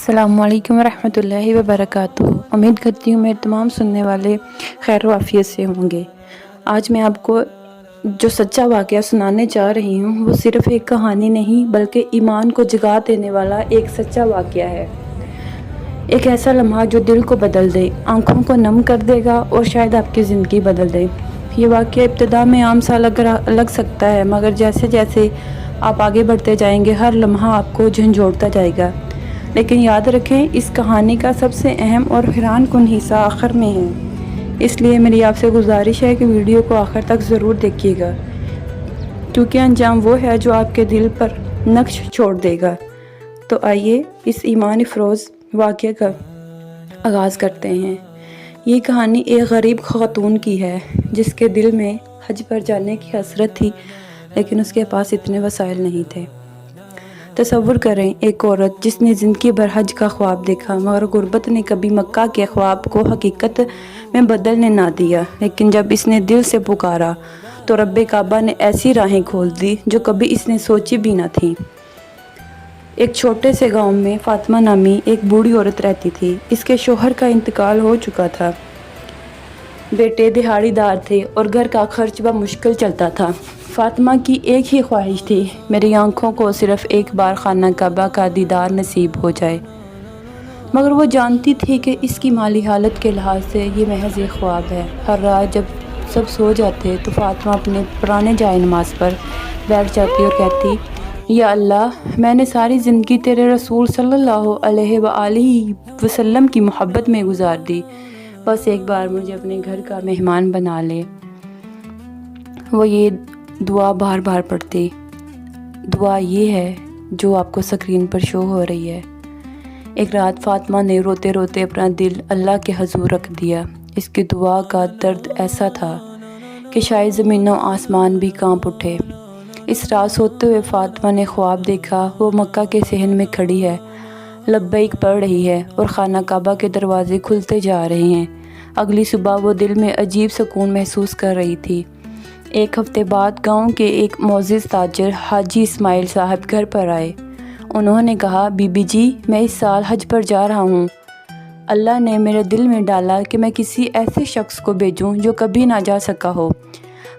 अस्सलामुअलैकुम वरहमतुल्लाहि वबरकातुहू। उम्मीद करती हूँ मेरे तमाम सुनने वाले खैर वाफियत से होंगे। आज मैं आपको जो सच्चा वाक़या सुनाने जा रही हूँ वो सिर्फ़ एक कहानी नहीं बल्कि ईमान को जगा देने वाला एक सच्चा वाक़या है। एक ऐसा लम्हा जो दिल को बदल दे, आँखों को नम कर देगा और शायद आपकी ज़िंदगी बदल दे। ये वाक़या इब्तिदा में आम सा लग सकता है, मगर जैसे जैसे आप आगे बढ़ते जाएंगे हर लम्हा आपको झंझोड़ता जाएगा। लेकिन याद रखें, इस कहानी का सबसे अहम और हैरान कुन हिस्सा आखिर में है। इसलिए मेरी आपसे गुजारिश है कि वीडियो को आखिर तक ज़रूर देखिएगा, क्योंकि अंजाम वो है जो आपके दिल पर नक्श छोड़ देगा। तो आइए इस ईमान अफरोज़ वाक़ये का आगाज़ करते हैं। ये कहानी एक गरीब ख़ातून की है जिसके दिल में हज पर जाने की हसरत थी, लेकिन उसके पास इतने वसाइल नहीं थे। तसव्वुर करें, एक औरत जिसने ज़िंदगी भर हज का ख्वाब देखा, मगर गुर्बत ने कभी मक्का के ख्वाब को हकीकत में बदलने ना दिया। लेकिन जब इसने दिल से पुकारा तो रब्बे काबा ने ऐसी राहें खोल दी जो कभी इसने सोची भी ना थी। एक छोटे से गांव में फ़ातिमा नामी एक बूढ़ी औरत रहती थी। इसके शोहर का इंतकाल हो चुका था, बेटे दिहाड़ीदार थे और घर का खर्च मुश्किल चलता था। फ़ातिमा की एक ही ख्वाहिश थी, मेरी आंखों को सिर्फ़ एक बार खाना काबा का दीदार नसीब हो जाए। मगर वो जानती थी कि इसकी माली हालत के लिहाज से ये महज एक ख्वाब है। हर रात जब सब सो जाते तो फ़ातिमा अपने पुराने जाए नमाज पर बैठ जाती और कहती, या अल्लाह, मैंने सारी ज़िंदगी तेरे रसूल सल्लल्लाहु अलैहि वसल्लम की मोहब्बत में गुजार दी, बस एक बार मुझे अपने घर का मेहमान बना ले। वो ये दुआ बार बार पढ़ती। दुआ ये है जो आपको स्क्रीन पर शो हो रही है। एक रात फ़ातिमा ने रोते रोते अपना दिल अल्लाह के हजूर रख दिया। इसकी दुआ का दर्द ऐसा था कि शायद ज़मीन और आसमान भी कांप उठे। इस रात सोते हुए फ़ातिमा ने ख्वाब देखा, वो मक्का के सहन में खड़ी है, लब्बैक पढ़ रही है और खाना काबा के दरवाजे खुलते जा रहे हैं। अगली सुबह वो दिल में अजीब सुकून महसूस कर रही थी। एक हफ्ते बाद गांव के एक मोअज़्ज़िज़ ताजर हाजी इस्माइल साहब घर पर आए। उन्होंने कहा, बीबी जी, मैं इस साल हज पर जा रहा हूँ। अल्लाह ने मेरे दिल में डाला कि मैं किसी ऐसे शख्स को भेजूँ जो कभी ना जा सका हो।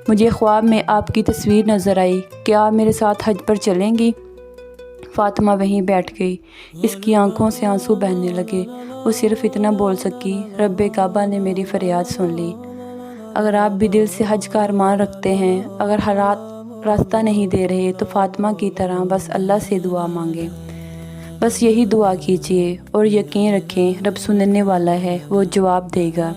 मुझे ख्वाब में आपकी तस्वीर नज़र आई, क्या आप मेरे साथ हज पर चलेंगी? फ़ातिमा वहीं बैठ गई। इसकी आंखों से आंसू बहने लगे। वो सिर्फ़ इतना बोल सकी, रब्बे काबा ने मेरी फ़रियाद सुन ली। अगर आप भी दिल से हज का अरमान रखते हैं, अगर हालात रास्ता नहीं दे रहे, तो फ़ातिमा की तरह बस अल्लाह से दुआ मांगें। बस यही दुआ कीजिए और यकीन रखें, रब सुनने वाला है, वो जवाब देगा।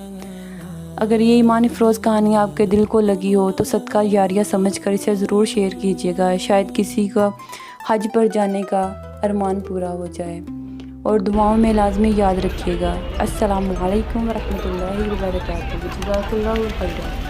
अगर ये ईमान अफरोज़ कहानी आपके दिल को लगी हो तो सदका जारिया समझकर इसे ज़रूर शेयर कीजिएगा। शायद किसी का हज पर जाने का अरमान पूरा हो जाए। और दुआओं में लाजमी याद रखिएगा। अस्सलामु अलैकुम वरहमतुल्लाहि वबरकातुहू। जज़ाकल्लाहु खैरन।